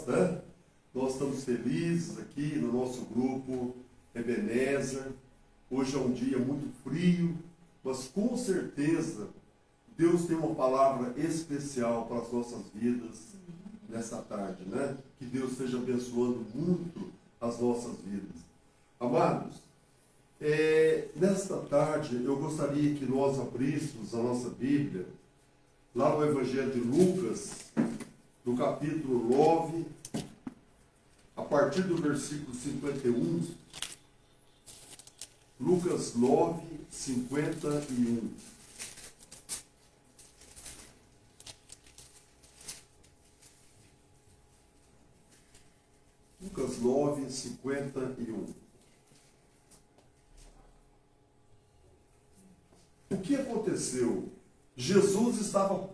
nós, né? Nós estamos felizes aqui no nosso grupo Ebenezer. Hoje é um dia muito frio, mas com certeza Deus tem uma palavra especial para as nossas vidas nessa tarde, né? Que Deus esteja abençoando muito as nossas vidas. Amados, nesta tarde eu gostaria que nós abríssemos a nossa Bíblia lá no Evangelho de Lucas, no capítulo 9, a partir do versículo 51. Lucas 9, 51. Lucas 9, 51. O que aconteceu? Jesus estava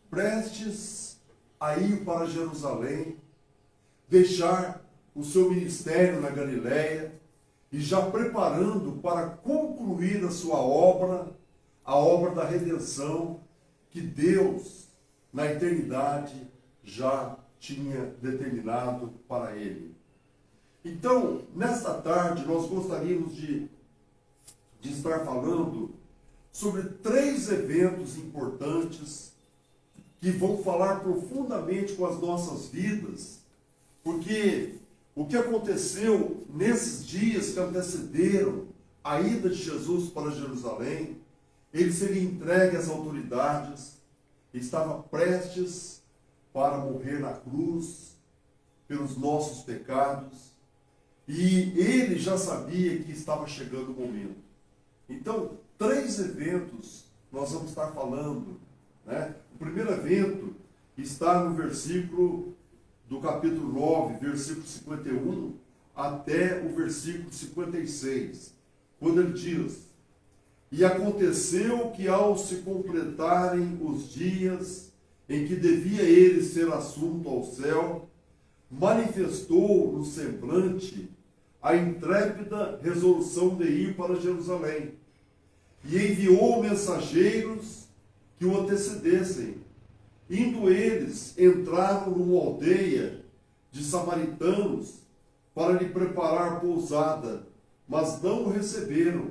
prestes a ir para Jerusalém, deixar o seu ministério na Galileia e já preparando para concluir a sua obra, a obra da redenção que Deus, na eternidade, já tinha determinado para ele. Então, nesta tarde, nós gostaríamos de estar falando sobre 3 eventos importantes que vão falar profundamente com as nossas vidas, porque o que aconteceu nesses dias que antecederam a ida de Jesus para Jerusalém, ele seria entregue às autoridades, estava prestes para morrer na cruz pelos nossos pecados, e ele já sabia que estava chegando o momento. Então, 3 eventos nós vamos estar falando, né? O primeiro evento está no versículo do capítulo 9, versículo 51, até o versículo 56, quando ele diz: E aconteceu que ao se completarem os dias em que devia ele ser assunto ao céu, manifestou no semblante a intrépida resolução de ir para Jerusalém, e enviou mensageiros que o antecedessem. Indo eles, entraram numa aldeia de samaritanos para lhe preparar pousada, mas não o receberam,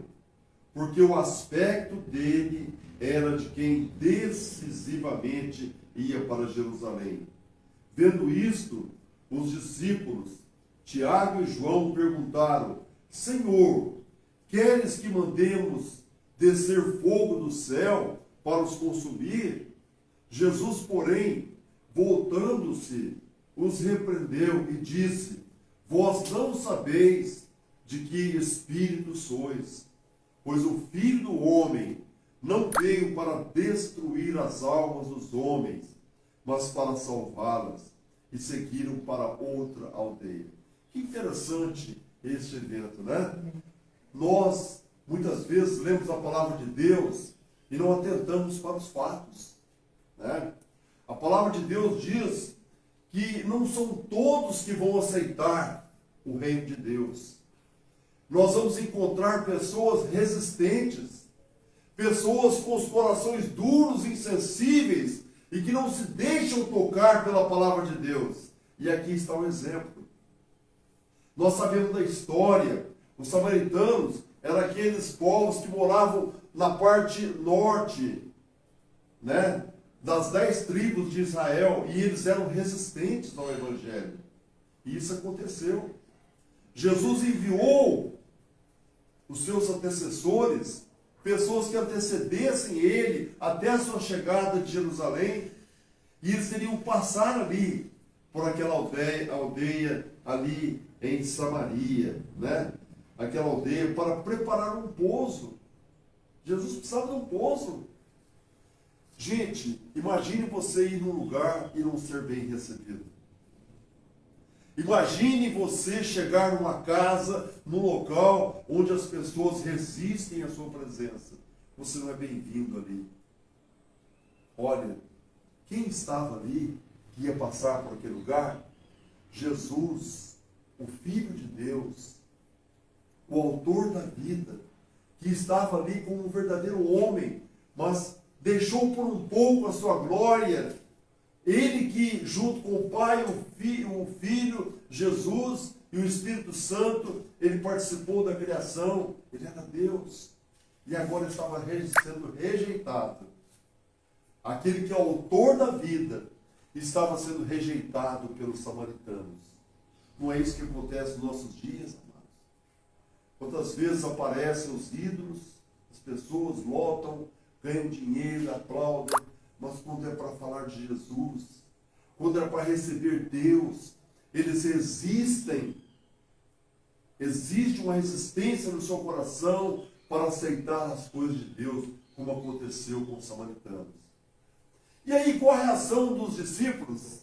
porque o aspecto dele era de quem decisivamente ia para Jerusalém. Vendo isto, os discípulos, Tiago e João, perguntaram: Senhor, queres que mandemos descer fogo do céu para os consumir? Jesus, porém, voltando-se, os repreendeu e disse: Vós não sabeis de que espírito sois, pois o Filho do Homem não veio para destruir as almas dos homens, mas para salvá-las. E seguiram para outra aldeia. Que interessante este evento, né? Nós, muitas vezes, lemos a palavra de Deus e não atentamos para os fatos, né? A palavra de Deus diz que não são todos que vão aceitar o reino de Deus. Nós vamos encontrar pessoas resistentes, pessoas com os corações duros, insensíveis e que não se deixam tocar pela palavra de Deus. E aqui está um exemplo. Nós sabemos da história, os samaritanos eram aqueles povos que moravam na parte norte, né, das 10 tribos de Israel, e eles eram resistentes ao Evangelho. E isso aconteceu. Jesus enviou os seus antecessores, pessoas que antecedessem ele até a sua chegada de Jerusalém, e eles teriam passar ali, por aquela aldeia ali em Samaria, né? Aquela aldeia, para preparar um pouso. Jesus precisava de um pouso. Gente, imagine você ir num lugar e não ser bem recebido. Imagine você chegar numa casa, num local onde as pessoas resistem à sua presença. Você não é bem-vindo ali. Olha, quem estava ali, que ia passar por aquele lugar? Jesus, o Filho de Deus, o autor da vida, que estava ali como um verdadeiro homem, mas deixou por um pouco a sua glória Ele que, junto com o Pai, o Filho, Jesus e o Espírito Santo, ele participou da criação, ele era Deus. E agora estava sendo rejeitado. Aquele que é autor da vida estava sendo rejeitado pelos samaritanos. Não é isso que acontece nos nossos dias, amados? Quantas vezes aparecem os ídolos, as pessoas lotam, ganham dinheiro, aplaudem, mas quando é para falar de Jesus, quando é para receber Deus, eles resistem. Existe uma resistência no seu coração para aceitar as coisas de Deus, como aconteceu com os samaritanos. E aí, qual a reação dos discípulos?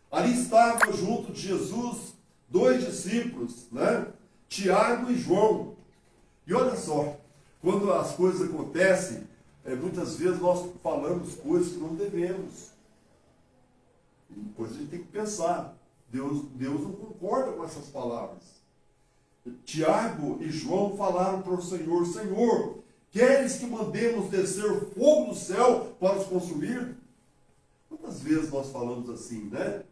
Ali estavam junto de Jesus 2 discípulos, né? Tiago e João. E olha só, quando as coisas acontecem, muitas vezes nós falamos coisas que não devemos. E depois a gente tem que pensar. Deus não concorda com essas palavras. Tiago e João falaram para o Senhor: Senhor, queres que mandemos descer fogo do céu para os consumir? Quantas vezes nós falamos assim, né?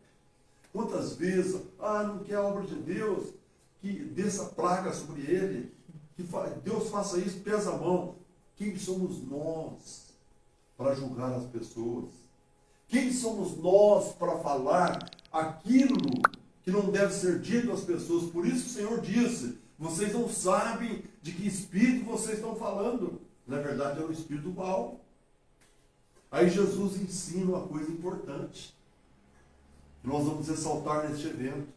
Quantas vezes, não quer a obra de Deus, que desça praga sobre ele, que Deus faça isso, pesa a mão. Quem somos nós para julgar as pessoas? Quem somos nós para falar aquilo que não deve ser dito às pessoas? Por isso o Senhor disse: vocês não sabem de que espírito vocês estão falando. Na verdade, é o espírito mau. Aí Jesus ensina uma coisa importante, que nós vamos ressaltar neste evento,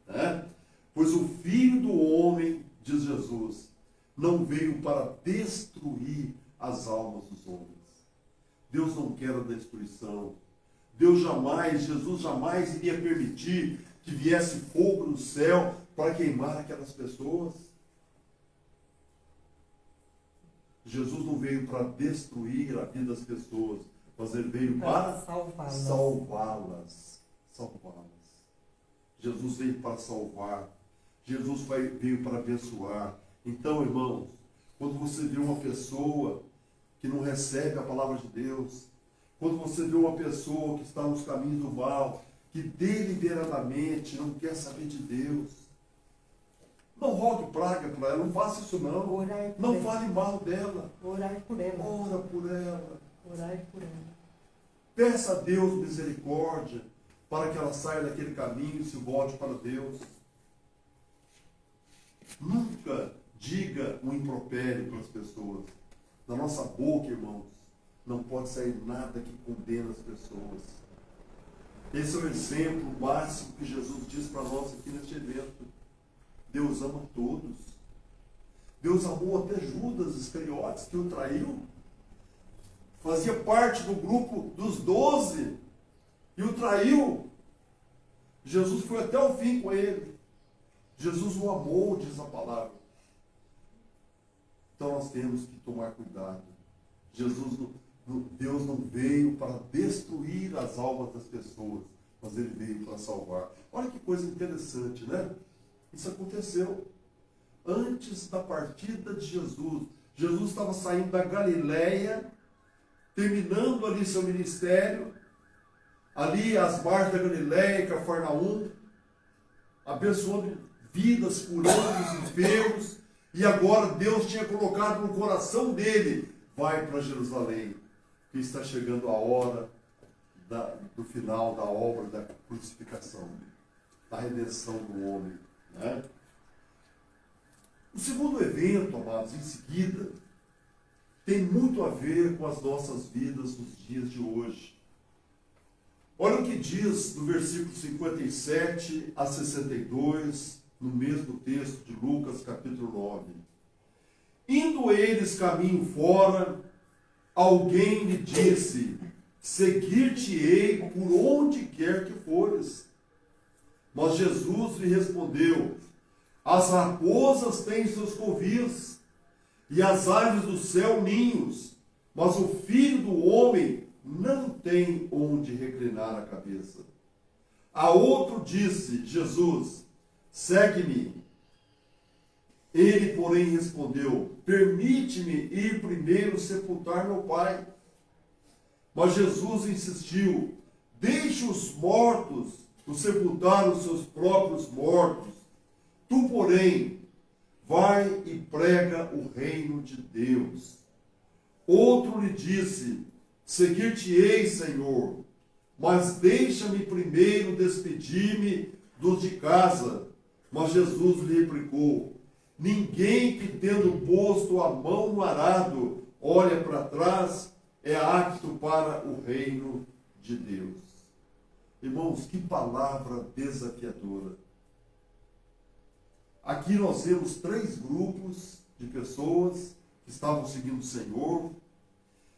né? Pois o Filho do Homem, diz Jesus, não veio para destruir as almas dos homens. Deus não quer a destruição. Jesus jamais iria permitir que viesse fogo do céu para queimar aquelas pessoas. Jesus não veio para destruir a vida das pessoas, mas ele veio para salvá-las. Jesus veio para salvar. Jesus veio para abençoar. Então, irmãos, quando você vê uma pessoa que não recebe a palavra de Deus, quando você vê uma pessoa que está nos caminhos do mal, que deliberadamente não quer saber de Deus, não rogue praga para ela, não faça isso não. Não fale mal dela. Orai por ela. Ora por ela. Orai por ela. Peça a Deus misericórdia para que ela saia daquele caminho e se volte para Deus. Nunca diga um impropério para as pessoas. Da nossa boca, irmãos, não pode sair nada que condena as pessoas. Esse é o exemplo básico que Jesus diz para nós aqui neste evento. Deus ama todos. Deus amou até Judas Iscariotes, que o traiu. Fazia parte do grupo dos 12 e o traiu. Jesus foi até o fim com ele. Jesus o amou, diz a palavra. Então nós temos que tomar cuidado. Deus não veio para destruir as almas das pessoas, mas ele veio para salvar. Olha que coisa interessante, né? Isso aconteceu antes da partida de Jesus. Jesus estava saindo da Galileia, terminando ali seu ministério, ali às margens da Galileia, Cafarnaum, abençoando vidas, curando os enfermos, e agora Deus tinha colocado no coração dele: vai para Jerusalém, que está chegando a hora do final da obra da crucificação, da redenção do homem. Né? O segundo evento, amados, em seguida, tem muito a ver com as nossas vidas nos dias de hoje. Olha o que diz no versículo 57 a 62, no mesmo texto de Lucas, capítulo 9. Indo eles caminho fora, alguém lhe disse: seguir-te-ei por onde quer que fores. Mas Jesus lhe respondeu: as raposas têm seus covis, e as aves do céu ninhos, mas o Filho do Homem não tem onde reclinar a cabeça. A outro disse Jesus: segue-me. Ele, porém, respondeu: permite-me ir primeiro sepultar meu pai. Mas Jesus insistiu: Deixe os mortos o sepultar os seus próprios mortos. Tu, porém, vai e prega o reino de Deus. Outro lhe disse: seguir-te-ei, Senhor, mas deixa-me primeiro despedir-me dos de casa. Mas Jesus lhe replicou: ninguém que, tendo posto a mão no arado, olha para trás, é apto para o reino de Deus. Irmãos, que palavra desafiadora. Aqui nós vemos 3 grupos de pessoas que estavam seguindo o Senhor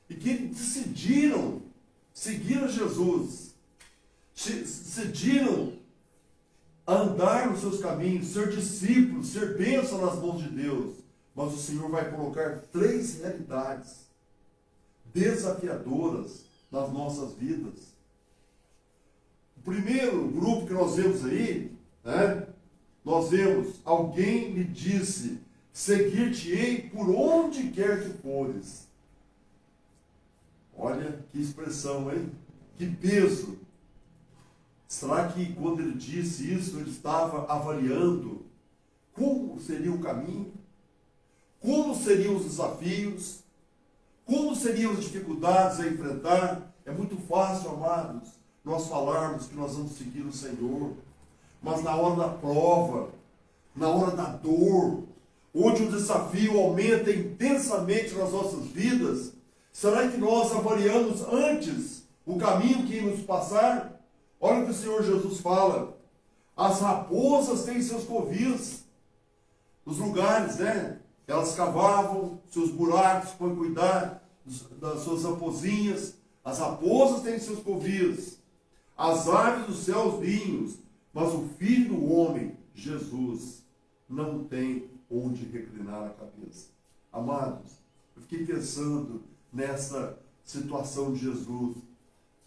e que decidiram seguir a Jesus, decidiram andar nos seus caminhos, ser discípulos, ser bênção nas mãos de Deus. Mas o Senhor vai colocar 3 realidades desafiadoras nas nossas vidas. O primeiro grupo que nós vemos aí, nós vemos: alguém lhe disse, seguir-te-ei por onde quer que fores. Olha que expressão, hein? Que peso. Será que quando ele disse isso, ele estava avaliando como seria o caminho? Como seriam os desafios? Como seriam as dificuldades a enfrentar? É muito fácil, amados, nós falarmos que nós vamos seguir o Senhor. Mas na hora da prova, na hora da dor, onde o desafio aumenta intensamente nas nossas vidas, será que nós avaliamos antes o caminho que íamos passar? Olha o que o Senhor Jesus fala: as raposas têm seus covis, nos lugares, elas cavavam seus buracos para cuidar das suas raposinhas. As raposas têm seus covis, as aves dos céus ninhos, mas o Filho do Homem, Jesus, não tem onde reclinar a cabeça. Amados, eu fiquei pensando nessa situação de Jesus.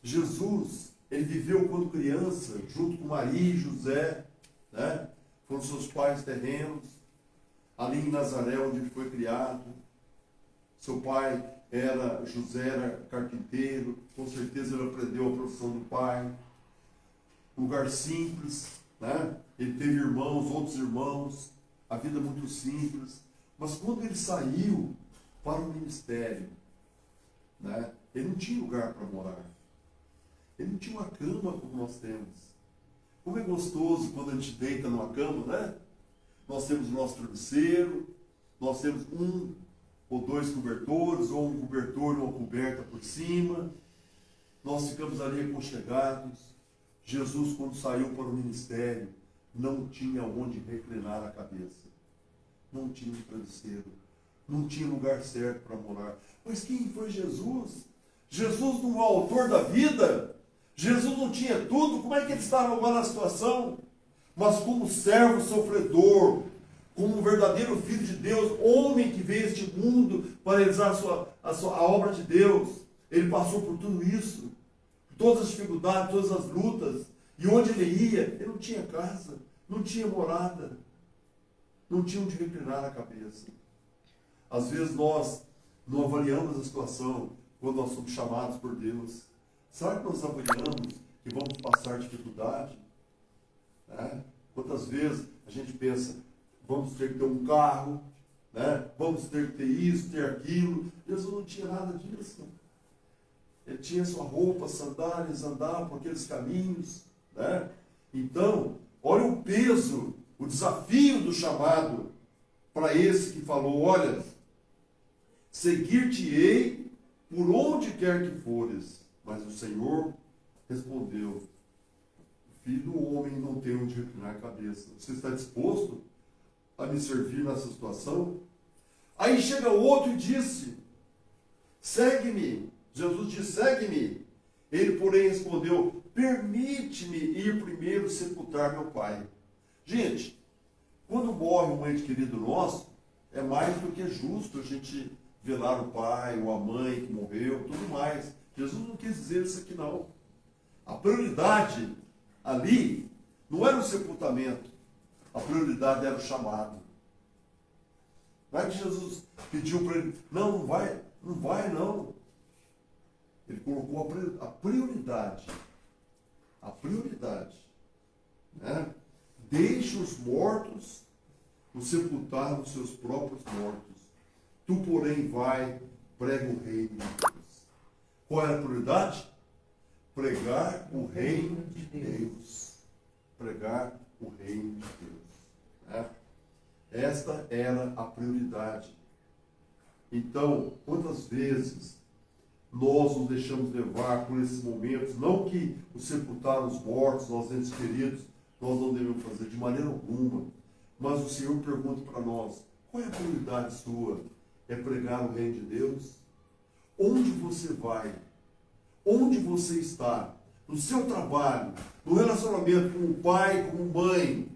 Jesus, ele viveu quando criança, junto com Maria e José, foram seus pais terrenos, ali em Nazaré, onde ele foi criado. Seu pai José era carpinteiro, com certeza ele aprendeu a profissão do pai. Lugar simples, ele teve irmãos, outros irmãos, a vida muito simples. Mas quando ele saiu para o ministério, ele não tinha lugar para morar. Ele não tinha uma cama como nós temos. Como é gostoso quando a gente deita numa cama, Nós temos o nosso travesseiro, nós temos 1 ou 2 cobertores, ou um cobertor e uma coberta por cima. Nós ficamos ali aconchegados. Jesus, quando saiu para o ministério, não tinha onde reclinar a cabeça. Não tinha um travesseiro. Não tinha lugar certo para morar. Mas quem foi Jesus? Jesus não é o autor da vida? Jesus não tinha tudo? Como é que ele estava agora na situação? Mas como servo sofredor, como um verdadeiro filho de Deus, homem que veio a este mundo para realizar a obra de Deus, ele passou por tudo isso, todas as dificuldades, todas as lutas, e onde ele ia, ele não tinha casa, não tinha morada, não tinha onde reclinar a cabeça. Às vezes nós não avaliamos a situação quando nós somos chamados por Deus. Será que nós avaliamos que vamos passar dificuldade? Quantas vezes a gente pensa, vamos ter que ter um carro, vamos ter que ter isso, ter aquilo. Jesus não tinha nada disso. Ele tinha sua roupa, sandálias, andava por aqueles caminhos. Então, olha o peso, o desafio do chamado para esse que falou: olha, seguir-te-ei por onde quer que fores. Mas o Senhor respondeu: o Filho do Homem não tem onde reclinar a cabeça. Você está disposto a me servir nessa situação? Aí chega outro e disse: segue-me. Jesus disse: segue-me. Ele, porém, respondeu: permite-me ir primeiro sepultar meu pai. Gente, quando morre um ente querido nosso, é mais do que justo a gente velar o pai ou a mãe que morreu, tudo mais. Jesus não quis dizer isso aqui, não. A prioridade ali não era o sepultamento, a prioridade era o chamado. Não é que Jesus pediu para ele: não vai não. Ele colocou a prioridade a prioridade. Né? Deixe os mortos os sepultar os seus próprios mortos. Tu, porém, vai, prega o reino de Deus. Qual era a prioridade? Pregar o reino de Deus. Pregar o reino de Deus. Né? Esta era a prioridade. Então, quantas vezes nós nos deixamos levar por esses momentos, não que o sepultar os mortos, nossos entes queridos, nós não devemos fazer de maneira alguma, mas o Senhor pergunta para nós, qual é a prioridade sua? É pregar o reino de Deus? Onde você vai? Onde você está? No seu trabalho, no relacionamento com o pai, com a mãe,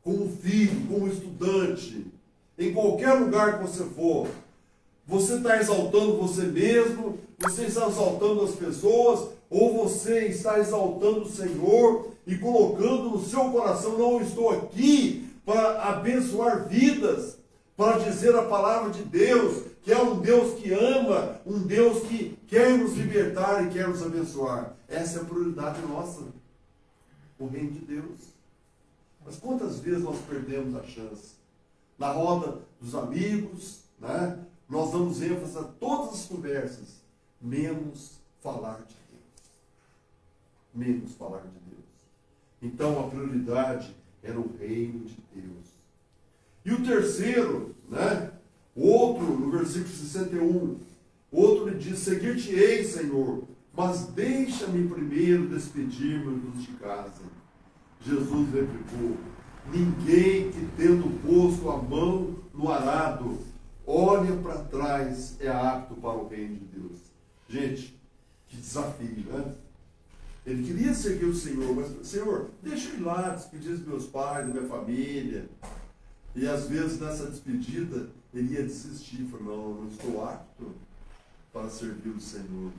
com o filho, com o estudante, em qualquer lugar que você for, você está exaltando você mesmo, você está exaltando as pessoas, ou você está exaltando o Senhor e colocando no seu coração, não, eu estou aqui para abençoar vidas, para dizer a palavra de Deus, que é um Deus que ama, um Deus que quer nos libertar e quer nos abençoar. Essa é a prioridade nossa, o reino de Deus. Mas quantas vezes nós perdemos a chance? Na roda dos amigos, né? Nós damos ênfase a todas as conversas, menos falar de Deus. Menos falar de Deus. Então a prioridade era o reino de Deus. E o terceiro, né? Outro, no versículo 61, outro lhe diz, seguir-te-ei, Senhor, mas deixa-me primeiro despedir-me dos de casa. Jesus replicou, ninguém que tendo posto a mão no arado, olha para trás, é apto para o reino de Deus. Gente, que desafio, né? Ele queria seguir o Senhor, mas, Senhor, deixa eu ir lá despedir dos meus pais, da minha família. E às vezes nessa despedida, ele ia desistir, falou, não estou apto para servir o Senhor.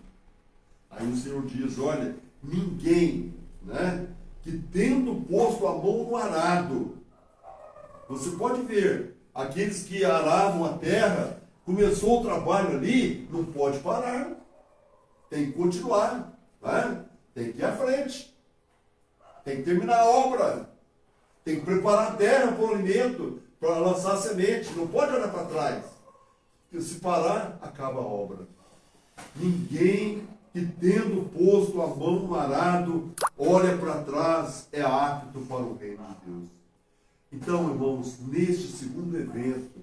Aí o Senhor diz, olha, ninguém, né, que tendo posto a mão no arado, você pode ver, aqueles que aravam a terra, começou o trabalho ali, não pode parar, tem que continuar, né? Tem que ir à frente, tem que terminar a obra, tem que preparar a terra para o alimento, para lançar a semente, não pode olhar para trás, porque se parar, acaba a obra. Ninguém que tendo posto a mão no arado, olha para trás, é apto para o reino de Deus. Então, irmãos, neste segundo evento,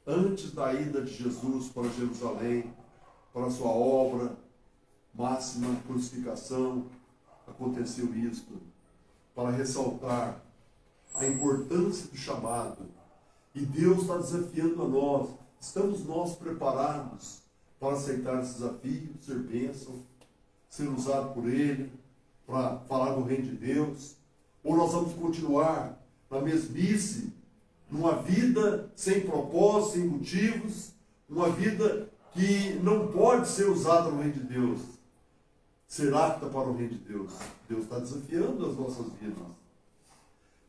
antes da ida de Jesus para Jerusalém, para a sua obra, máxima crucificação, aconteceu isto, para ressaltar a importância do chamado. E Deus está desafiando a nós. Estamos nós preparados para aceitar esse desafio, ser bênção, ser usado por Ele, para falar do reino de Deus? Ou nós vamos continuar na mesmice, numa vida sem propósito, sem motivos, uma vida que não pode ser usada no reino de Deus, ser apta para o reino de Deus? Deus está desafiando as nossas vidas.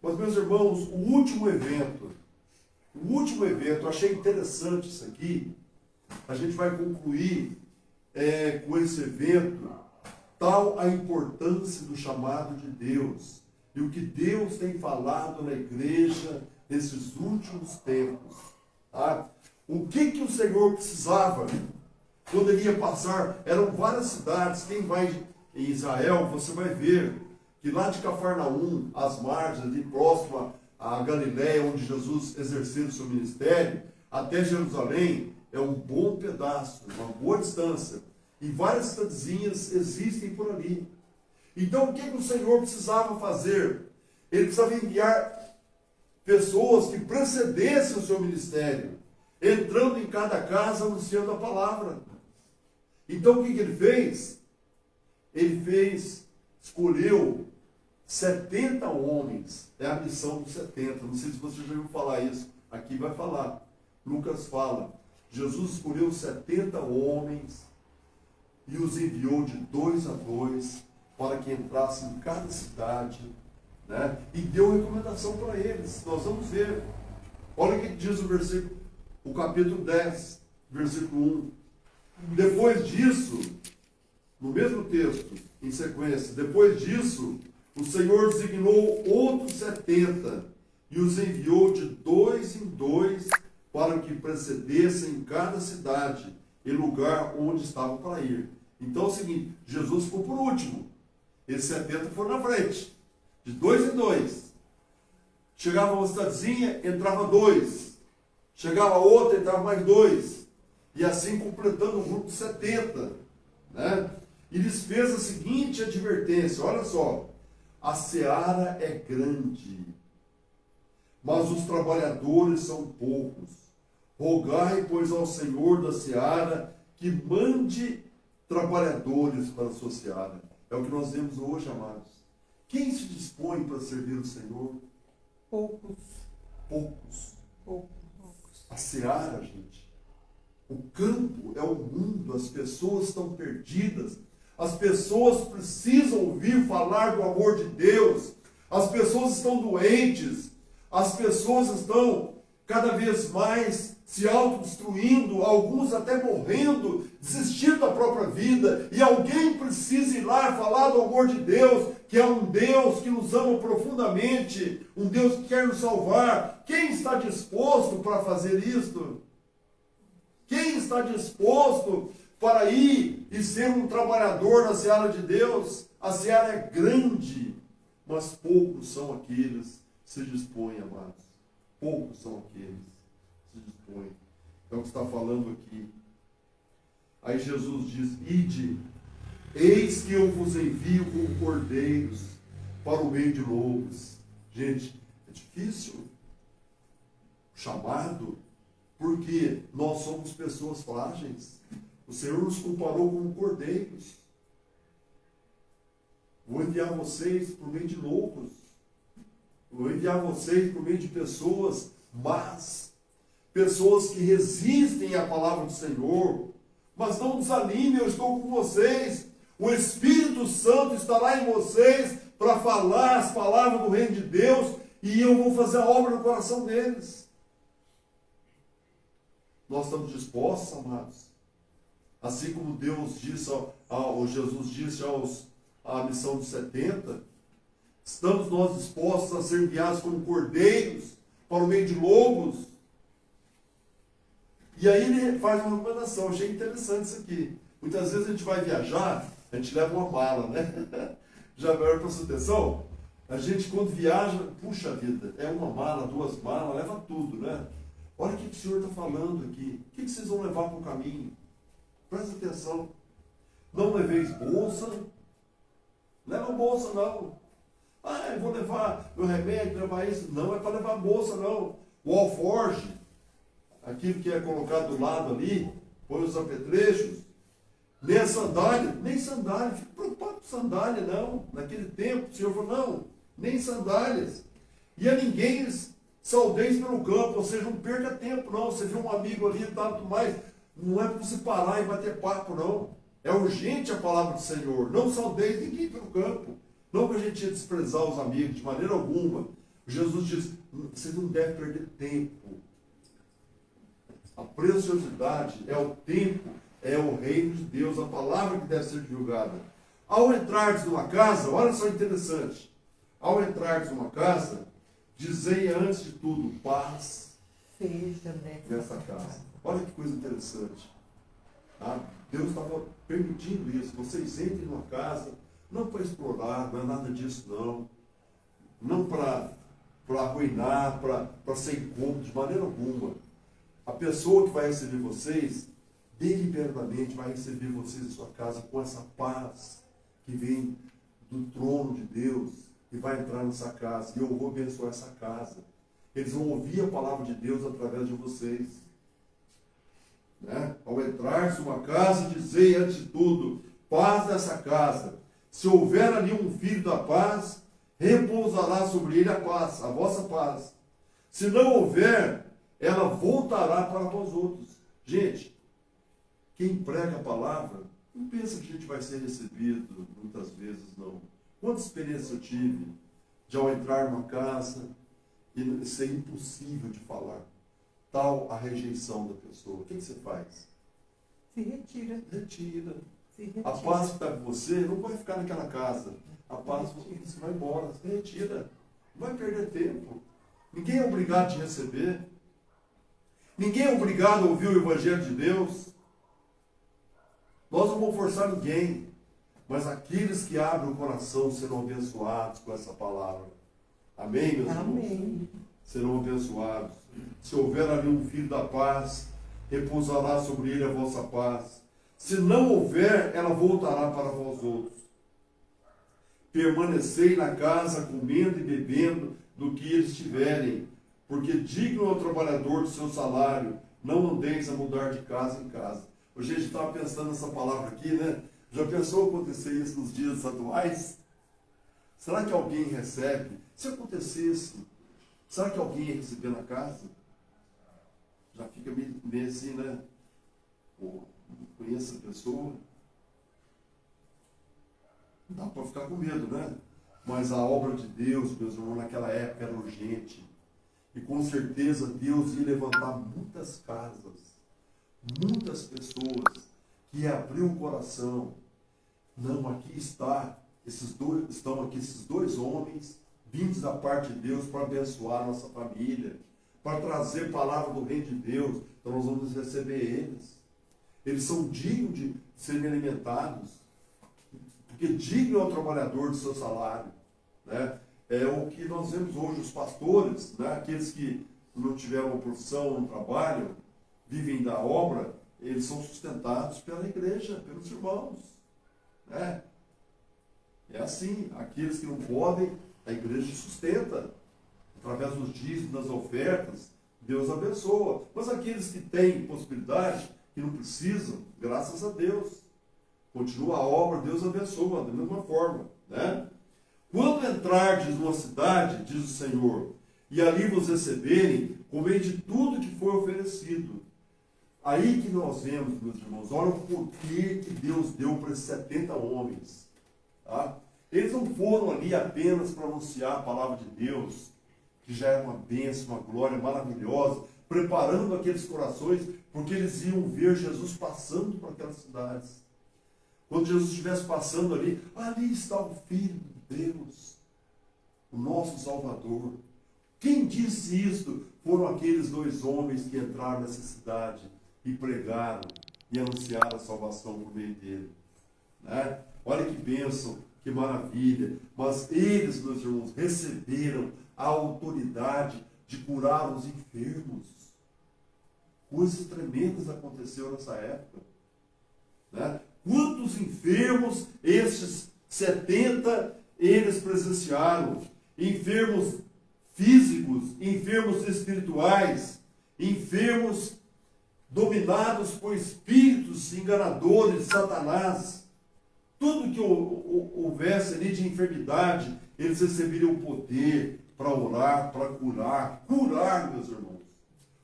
Mas, meus irmãos, o último evento, eu achei interessante isso aqui, a gente vai concluir com esse evento, tal a importância do chamado de Deus, e o que Deus tem falado na igreja nesses últimos tempos. Tá? O que o Senhor precisava, quando ele ia passar, eram várias cidades. Quem vai em Israel, você vai ver que lá de Cafarnaum, as margens, ali próximo a Galiléia, onde Jesus exerceu o seu ministério, até Jerusalém, é um bom pedaço, uma boa distância. E várias cidadezinhas existem por ali. Então, o que o Senhor precisava fazer? Ele precisava enviar pessoas que precedessem o seu ministério, entrando em cada casa, anunciando a palavra. Então, o que ele fez? Ele escolheu 70 homens. É a missão dos 70. Não sei se você já ouviu falar isso. Aqui vai falar. Lucas fala. Jesus escolheu 70 homens e os enviou de 2 a 2 para que entrassem em cada cidade, né? E deu recomendação para eles. Nós vamos ver. Olha o que diz o capítulo 10, versículo 1. Depois disso, no mesmo texto, em sequência, depois disso, o Senhor designou outros 70 e os enviou de 2 em 2 para que precedessem cada cidade e lugar onde estavam para ir. Então é o seguinte, Jesus ficou por último. Esses 70 foram na frente, de 2 em 2. Chegava uma cidadezinha, entrava 2. Chegava outra, entrava mais 2. E assim completando o grupo de 70. Né? E lhes fez a seguinte advertência, olha só. A seara é grande, mas os trabalhadores são poucos. Rogai, pois, ao Senhor da seara que mande trabalhadores para a sua seara. É o que nós vemos hoje, amados. Quem se dispõe para servir o Senhor? Poucos. Poucos. Poucos. A seara, gente. O campo é o mundo, as pessoas estão perdidas. As pessoas precisam ouvir falar do amor de Deus. As pessoas estão doentes. As pessoas estão cada vez mais se autodestruindo, alguns até morrendo, desistindo da própria vida. E alguém precisa ir lá falar do amor de Deus, que é um Deus que nos ama profundamente, um Deus que quer nos salvar. Quem está disposto para fazer isto? Quem está disposto para ir e ser um trabalhador na seara de Deus? A seara é grande, mas poucos são aqueles que se dispõem, amados. Poucos são aqueles que se dispõem. É o que está falando aqui. Aí Jesus diz, ide, eis que eu vos envio como cordeiros para o meio de lobos. Gente, é difícil o chamado, porque nós somos pessoas frágeis. O Senhor nos comparou como cordeiros. Vou enviar vocês por meio de lobos. Vou enviar vocês por meio de pessoas más. Pessoas que resistem à palavra do Senhor. Mas não desanime, eu estou com vocês. O Espírito Santo estará em vocês para falar as palavras do reino de Deus. E eu vou fazer a obra no coração deles. Nós estamos dispostos, amados. Assim como Deus disse, Jesus disse à missão dos 70, estamos nós dispostos a ser enviados como cordeiros para o meio de lobos. E aí ele faz uma recomendação, achei interessante isso aqui. Muitas vezes a gente vai viajar, a gente leva uma mala, né? Já vai prestar atenção? A gente quando viaja, puxa vida, é uma mala, 2 malas, leva tudo, né? Olha o que o Senhor está falando aqui. O que vocês vão levar para o caminho? Presta atenção. Não leveis bolsa. Leva bolsa, não. Ah, eu vou levar meu remédio, levar isso. Não é para levar bolsa, não. O alforge, aquilo que é colocado do lado ali, põe os apetrechos. Nem a sandália, nem sandália. Fica preocupado com sandália, não. Naquele tempo, o Senhor falou, não, nem sandálias. E a ninguém saudeis pelo campo, ou seja, não perca tempo, não. Você vê um amigo ali e tal, tudo mais. Não é para você parar e bater papo, não. É urgente a palavra do Senhor. Não saudeis ninguém pelo campo. Não que a gente ia desprezar os amigos, de maneira alguma. Jesus diz, vocês não devem perder tempo. A preciosidade é o tempo, é o reino de Deus, a palavra que deve ser divulgada. Ao entrares numa casa, olha só interessante. Ao entrares numa casa, dizei antes de tudo, paz Seja nessa casa. Olha que coisa interessante. Tá? Deus estava permitindo isso. Vocês entrem numa casa, não para explorar, não é nada disso, não. Não para arruinar, para ser incômodo, de maneira alguma. A pessoa que vai receber vocês, deliberadamente vai receber vocês em sua casa com essa paz que vem do trono de Deus e vai entrar nessa casa. E eu vou abençoar essa casa. Eles vão ouvir a palavra de Deus através de vocês. Né? Ao entrar em uma casa, dizei antes de tudo, paz nessa casa. Se houver ali um filho da paz, repousará sobre ele a paz, a vossa paz. Se não houver, ela voltará para vós outros. Gente, quem prega a palavra, não pensa que a gente vai ser recebido muitas vezes, não. Quanta experiência eu tive de ao entrar numa casa e ser impossível de falar. Tal a rejeição da pessoa. O que você faz? Se retira. Retira. A paz que está com você não vai ficar naquela casa. A paz você vai embora, se retira. Não vai perder tempo. Ninguém é obrigado a te receber. Ninguém é obrigado a ouvir o Evangelho de Deus. Nós não vamos forçar ninguém. Mas aqueles que abrem o coração serão abençoados com essa palavra. Amém, meus irmãos? Amém. Serão abençoados. Se houver ali um filho da paz, repousará sobre ele a vossa paz. Se não houver, ela voltará para vós outros. Permanecei na casa, comendo e bebendo do que eles tiverem, porque digno é o trabalhador do seu salário. Não andeis a mudar de casa em casa. Hoje a gente estava pensando nessa palavra aqui, né? Já pensou acontecer isso nos dias atuais? Será que alguém recebe? Se acontecesse, será que alguém ia receber na casa? Já fica meio assim, né? Pô, não conheço a pessoa. Dá para ficar com medo, né? Mas a obra de Deus, meus irmãos, naquela época era urgente. E com certeza Deus ia levantar muitas casas, muitas pessoas que iam abrir o coração. Não, aqui estão aqui esses dois homens vindos da parte de Deus para abençoar a nossa família, para trazer palavra do reino de Deus. Então nós vamos receber eles. Eles são dignos de serem alimentados, porque digno é o trabalhador do seu salário, né? É o que nós vemos hoje, os pastores, né? Aqueles que não tiveram uma profissão, não trabalham, vivem da obra, eles são sustentados pela igreja, pelos irmãos, né? É assim, aqueles que não podem, a igreja sustenta, através dos dízimos, das ofertas, Deus abençoa. Mas aqueles que têm possibilidade, que não precisam, graças a Deus, continua a obra, Deus abençoa da mesma forma, né? Quando entrardes numa cidade, diz o Senhor, e ali vos receberem, comei de tudo que foi oferecido. Aí que nós vemos, meus irmãos, olha o poder que Deus deu para esses 70 homens. Tá? Eles não foram ali apenas para anunciar a palavra de Deus, que já era uma bênção, uma glória maravilhosa, preparando aqueles corações, porque eles iam ver Jesus passando por aquelas cidades. Quando Jesus estivesse passando ali está o Filho de Deus, o nosso Salvador. Quem disse isto foram aqueles dois homens que entraram nessa cidade e pregaram e anunciaram a salvação por meio dele. Né? Olha que bênção, que maravilha. Mas eles, meus irmãos, receberam a autoridade de curar os enfermos. Coisas tremendas aconteceram nessa época. Né? Quantos enfermos estes 70 eles presenciaram? Enfermos físicos, enfermos espirituais, enfermos dominados por espíritos enganadores de Satanás. Tudo que houvesse ali de enfermidade, eles receberiam poder para orar, para curar, meus irmãos.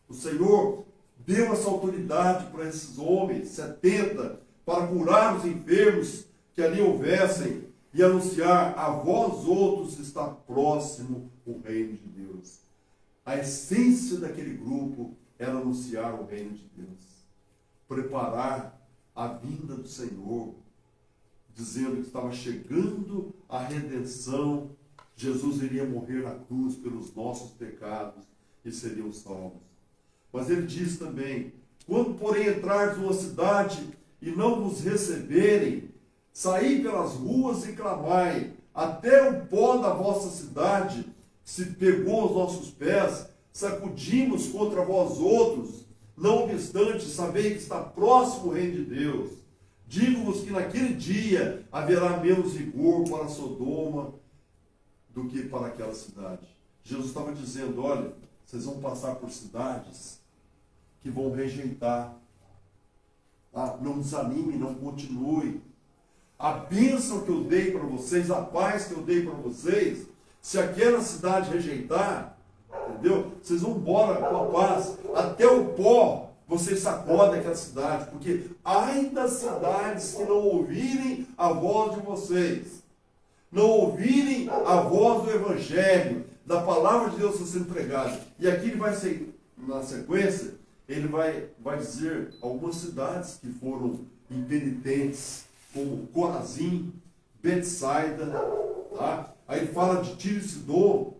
O Senhor deu essa autoridade para esses homens, 70, para curar os enfermos que ali houvessem e anunciar: a vós outros está próximo o reino de Deus. A essência daquele grupo era anunciar o reino de Deus, preparar a vinda do Senhor, dizendo que estava chegando a redenção, Jesus iria morrer na cruz pelos nossos pecados e seriam salvos. Mas ele diz também: quando porém entrardes numa cidade e não vos receberem, saí pelas ruas e clamai, até o pó da vossa cidade se pegou aos nossos pés, sacudimos contra vós outros, não obstante, sabei que está próximo o reino de Deus. Digo-vos que naquele dia haverá menos rigor para Sodoma do que para aquela cidade. Jesus estava dizendo: olha, vocês vão passar por cidades que vão rejeitar. Ah, não desanime, não continue. A bênção que eu dei para vocês, a paz que eu dei para vocês, se aquela cidade rejeitar, entendeu? Vocês vão embora com a paz. Até o pó vocês sacodem aquela cidade, porque ai das cidades que não ouvirem a voz de vocês, não ouvirem a voz do Evangelho, da palavra de Deus sendo pregada. E aqui ele vai ser, na sequência, ele vai dizer algumas cidades que foram impenitentes, como Corazim, Betsaida, tá? Aí ele fala de Tiro e Sidom.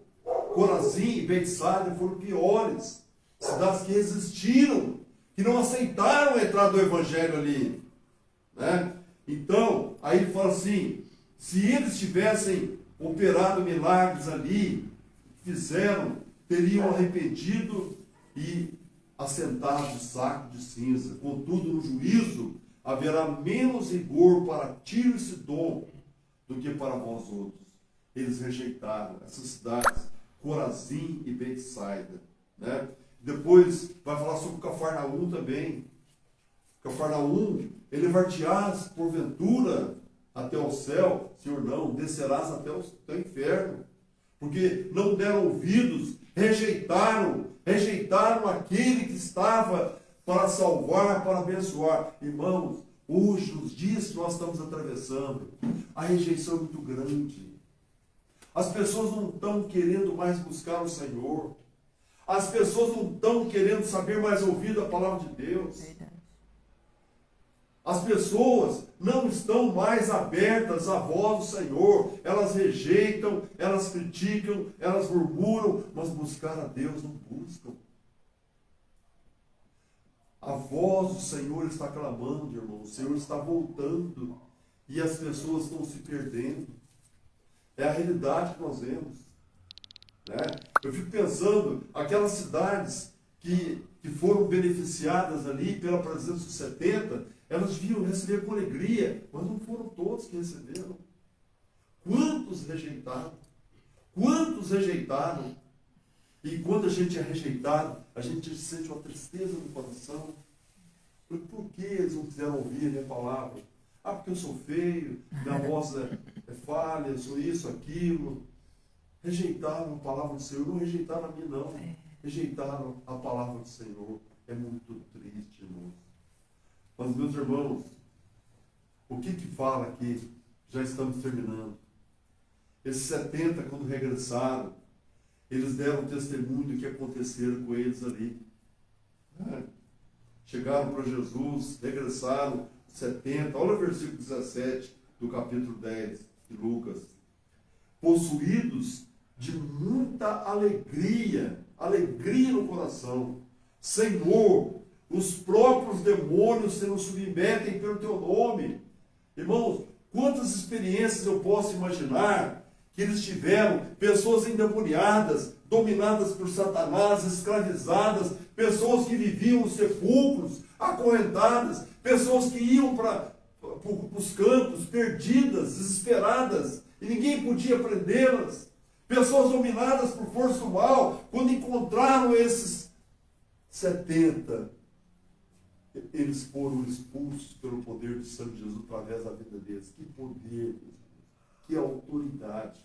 Corazim e Betsaida foram piores, cidades que resistiram, que não aceitaram a entrada do evangelho ali, né? Então, aí ele fala assim, se eles tivessem operado milagres ali, fizeram, teriam arrependido e assentado de saco de cinza. Contudo, no juízo, haverá menos rigor para Tiro e Sidom do que para vós outros. Eles rejeitaram essas cidades, Corazim e Betsaida, né? Depois vai falar sobre Cafarnaum também. Cafarnaum, elevar-te-ás porventura até o céu? Senhor, não, descerás até o inferno. Porque não deram ouvidos, rejeitaram aquele que estava para salvar, para abençoar. Irmãos, hoje, nos dias que nós estamos atravessando, a rejeição é muito grande. As pessoas não estão querendo mais buscar o Senhor. As pessoas não estão querendo saber mais ouvir a palavra de Deus. Verdade. As pessoas não estão mais abertas à voz do Senhor. Elas rejeitam, elas criticam, elas murmuram, mas buscar a Deus não buscam. A voz do Senhor está clamando, irmão. O Senhor está voltando. E as pessoas estão se perdendo. É a realidade que nós vemos, né? Eu fico pensando, aquelas cidades que foram beneficiadas ali pela presença dos 70, elas deviam receber com alegria, mas não foram todos que receberam. Quantos rejeitaram? Quantos rejeitaram? E quando a gente é rejeitado, a gente sente uma tristeza no coração. Por que eles não quiseram ouvir a minha palavra? Ah, porque eu sou feio, minha voz é falha, eu sou isso, aquilo. Rejeitaram a palavra do Senhor, não rejeitaram a mim, não. Rejeitaram a palavra do Senhor. É muito triste, irmãos. Mas, meus irmãos, o que fala aqui? Já estamos terminando. Esses 70, quando regressaram, eles deram testemunho do que aconteceram com eles ali. Chegaram para Jesus, regressaram, 70. Olha o versículo 17 do capítulo 10 de Lucas. Possuídos de muita alegria no coração. Senhor, os próprios demônios se nos submetem pelo teu nome. Irmãos, quantas experiências eu posso imaginar que eles tiveram, pessoas endemoniadas, dominadas por Satanás, escravizadas, pessoas que viviam nos sepulcros, acorrentadas, pessoas que iam para os campos, perdidas, desesperadas, e ninguém podia prendê-las. Pessoas dominadas por força do mal, quando encontraram esses 70, eles foram expulsos pelo poder do sangue de Jesus através da vida deles. Que poder, que autoridade.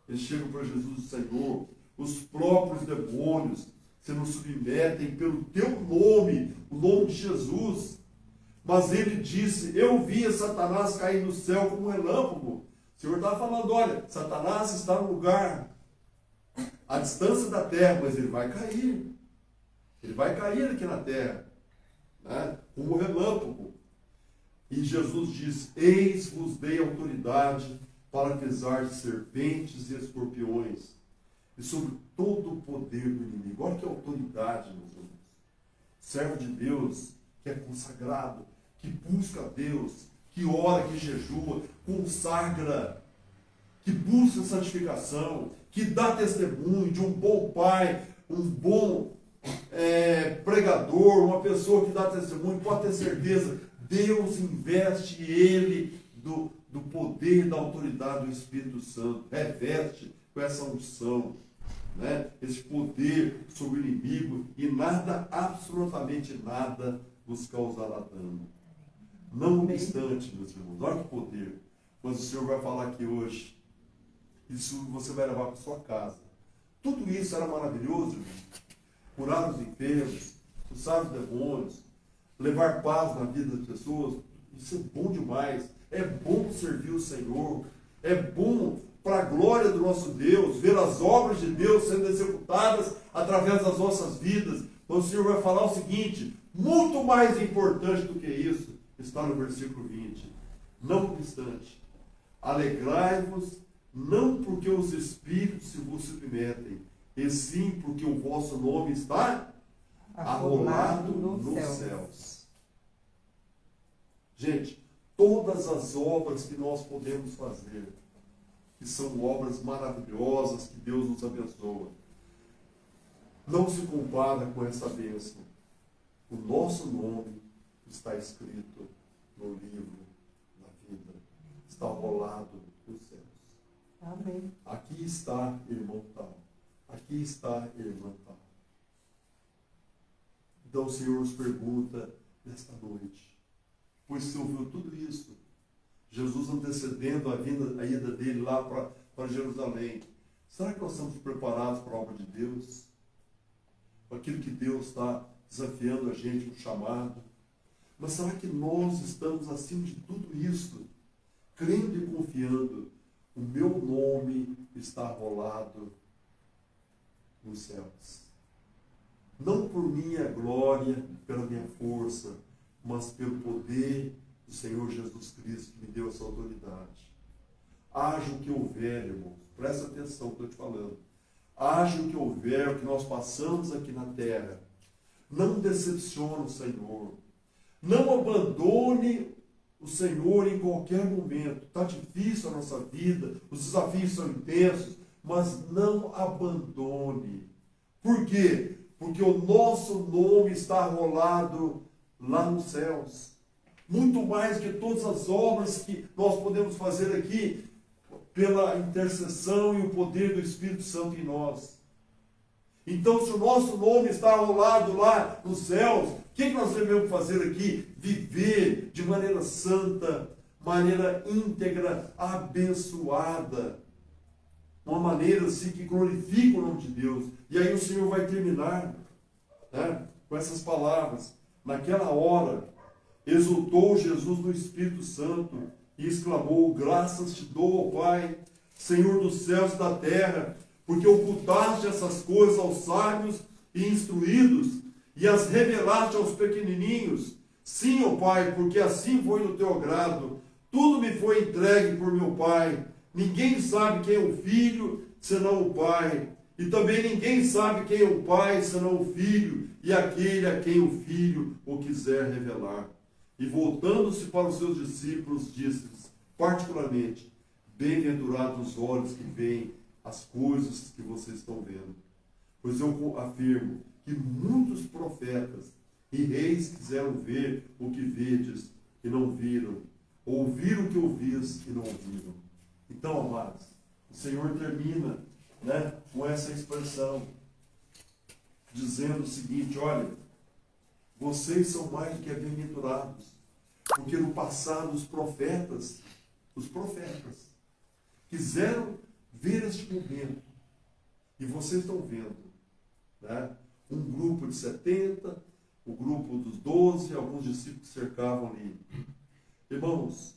Eles chegam para Jesus e Senhor, os próprios demônios se nos submetem pelo teu nome, o nome de Jesus. Mas ele disse, eu via Satanás cair do céu como um relâmpago. O Senhor está falando, olha, Satanás está no lugar, à distância da terra, mas ele vai cair. Ele vai cair aqui na terra, né? Como um relâmpago. E Jesus diz, eis vos dei autoridade para pisar de serpentes e escorpiões, e sobre todo o poder do inimigo. Olha que autoridade, meus irmãos. Servo de Deus, que é consagrado, que busca a Deus, que ora, que jejua, consagra, que busca santificação, que dá testemunho de um bom pai, um bom pregador, uma pessoa que dá testemunho, pode ter certeza, Deus investe ele do poder, da autoridade do Espírito Santo, reveste com essa unção, né? Esse poder sobre o inimigo, e nada, absolutamente nada, nos causará dano. Não obstante, meus irmãos, olha que poder. Mas o Senhor vai falar aqui hoje, isso você vai levar para sua casa. Tudo isso era maravilhoso, irmão. Curar os enfermos, expulsar os demônios, levar paz na vida das pessoas. Isso é bom demais. É bom servir o Senhor. É bom para a glória do nosso Deus, ver as obras de Deus sendo executadas através das nossas vidas. Mas o Senhor vai falar o seguinte, muito mais importante do que isso, está no versículo 20. Não obstante, alegrai-vos, não porque os espíritos se vos submetem, e sim porque o vosso nome está arrolado nos céus. Gente, todas as obras que nós podemos fazer, que são obras maravilhosas, que Deus nos abençoa, não se compara com essa bênção. O nosso nome está escrito no livro da vida, está rolado nos céus. Amém. Aqui está irmão tal, aqui está irmã tal. Então o Senhor nos pergunta nesta noite, pois você ouviu tudo isso, Jesus antecedendo a ida dele lá para Jerusalém, será que nós estamos preparados para a obra de Deus? Para aquilo que Deus está desafiando a gente, um chamado? Mas será que nós estamos acima de tudo isso, crendo e confiando, o meu nome está rolado nos céus? Não por minha glória, pela minha força, mas pelo poder do Senhor Jesus Cristo, que me deu essa autoridade. Haja o que houver, irmãos, presta atenção no que eu estou te falando. Haja o que houver, o que nós passamos aqui na terra, não decepcione o Senhor. Não abandone o Senhor em qualquer momento. Está difícil a nossa vida, os desafios são intensos, mas não abandone. Por quê? Porque o nosso nome está rolado lá nos céus. Muito mais que todas as obras que nós podemos fazer aqui, pela intercessão e o poder do Espírito Santo em nós. Então, se o nosso nome está rolado lá nos céus, o que nós devemos fazer aqui? Viver de maneira santa, maneira íntegra, abençoada. Uma maneira assim que glorifica o nome de Deus. E aí o Senhor vai terminar, né, com essas palavras. Naquela hora, exultou Jesus no Espírito Santo e exclamou: graças te dou, ó Pai, Senhor dos céus e da terra, porque ocultaste essas coisas aos sábios e instruídos e as revelaste aos pequenininhos. Sim, ó Pai, porque assim foi no teu agrado. Tudo me foi entregue por meu Pai. Ninguém sabe quem é o Filho, senão o Pai. E também ninguém sabe quem é o Pai, senão o Filho, e aquele a quem o Filho o quiser revelar. E voltando-se para os seus discípulos, disse-lhes, particularmente, bem-aventurados os olhos que veem as coisas que vocês estão vendo. Pois eu afirmo que muitos profetas e reis quiseram ver o que vedes e não viram, ouvir o que ouvis e não ouviram. Então, amados, o Senhor termina, né, com essa expressão, dizendo o seguinte: olha, vocês são mais do que bem-aventurados, porque no passado os profetas quiseram ver este momento, e vocês estão vendo, né? Um grupo de 70, o grupo dos 12, alguns discípulos que cercavam ali. Irmãos,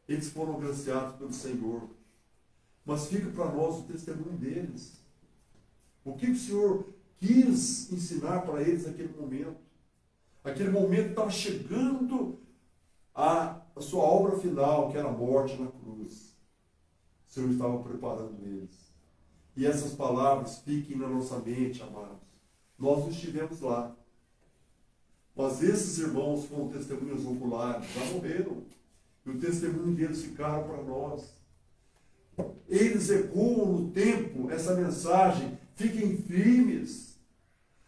eles foram agraciados pelo Senhor, mas fica para nós o testemunho deles. O que o Senhor quis ensinar para eles naquele momento? Aquele momento estava chegando a sua obra final, que era a morte na cruz. O Senhor estava preparando eles. E essas palavras fiquem na nossa mente, amados. Nós não estivemos lá. Mas esses irmãos foram testemunhas oculares, já morreram. E o testemunho deles ficaram para nós. Eles ecoam no tempo essa mensagem. Fiquem firmes.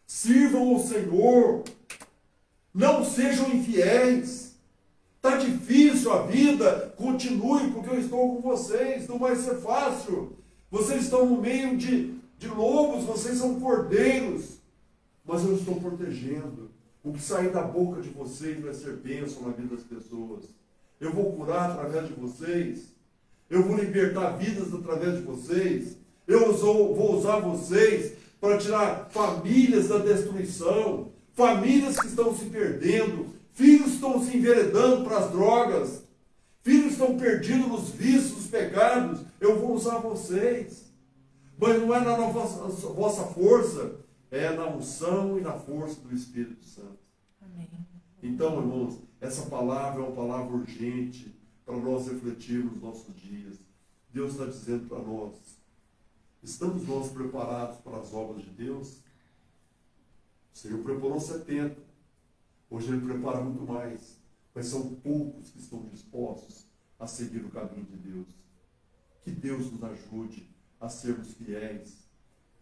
Sirvam ao Senhor. Não sejam infiéis. Está difícil a vida. Continue, porque eu estou com vocês. Não vai ser fácil. Vocês estão no meio de lobos. Vocês são cordeiros. Mas eu estou protegendo. O que sair da boca de vocês vai ser bênção na vida das pessoas. Eu vou curar através de vocês. Eu vou libertar vidas através de vocês. Eu vou usar vocês para tirar famílias da destruição. Famílias que estão se perdendo. Filhos estão se enveredando para as drogas. Filhos estão perdidos nos vícios, nos pecados. Eu vou usar vocês. Mas não é na vossa força. É na unção e na força do Espírito Santo. Amém. Então, irmãos, essa palavra é uma palavra urgente para nós refletirmos nos nossos dias. Deus está dizendo para nós, estamos nós preparados para as obras de Deus? O Senhor preparou 70, hoje Ele prepara muito mais, mas são poucos que estão dispostos a seguir o caminho de Deus. Que Deus nos ajude a sermos fiéis,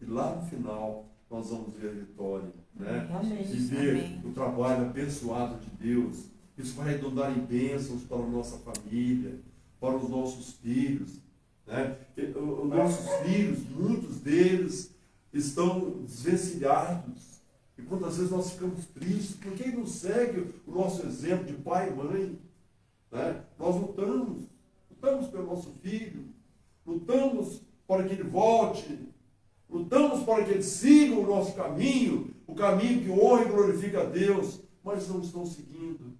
e lá no final nós vamos ver a vitória, né? Amém. E ver Amém. o trabalho abençoado de Deus. Isso vai redundar em bênçãos para a nossa família, para os nossos filhos, né? Os nossos filhos, muitos deles estão desvencilhados. E quantas vezes nós ficamos tristes, porque ele não segue o nosso exemplo de pai e mãe, né? Nós lutamos pelo nosso filho, lutamos para que ele volte, lutamos para que ele siga o nosso caminho, o caminho que honra e glorifica a Deus, mas não estão seguindo.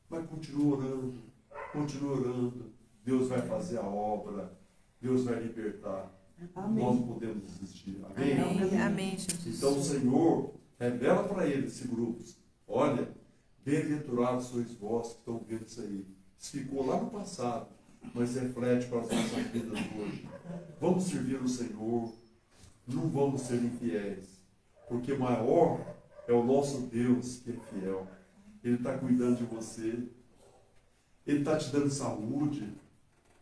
Mas continua orando. Deus vai fazer a obra, Deus vai libertar. Amém. Nós não podemos desistir. Amém? Amém. Amém, Jesus. Então o Senhor revela para eles, esse grupo, olha, bem-aventurados sois vós que estão vendo isso aí. Isso ficou lá no passado, mas reflete para as nossas vidas hoje. Vamos servir o Senhor, não vamos ser infiéis, porque maior é o nosso Deus que é fiel. Ele está cuidando de você, Ele está te dando saúde,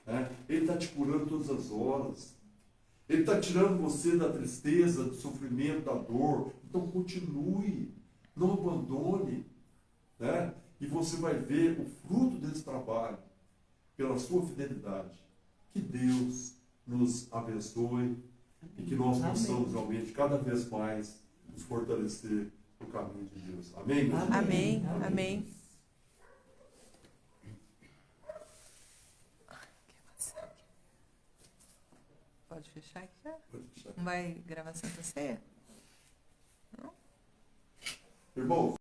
né? Ele está te curando todas as horas, Ele está tirando você da tristeza, do sofrimento, da dor. Então continue, não abandone, né? E você vai ver o fruto desse trabalho pela sua fidelidade. Que Deus nos abençoe e que nós possamos realmente cada vez mais nos fortalecer no caminho de Deus. Amém? meus irmãos? Amém. Amém. Pode fechar aqui já? Pode deixar. Não vai gravar Santa Ceia? Irmãos,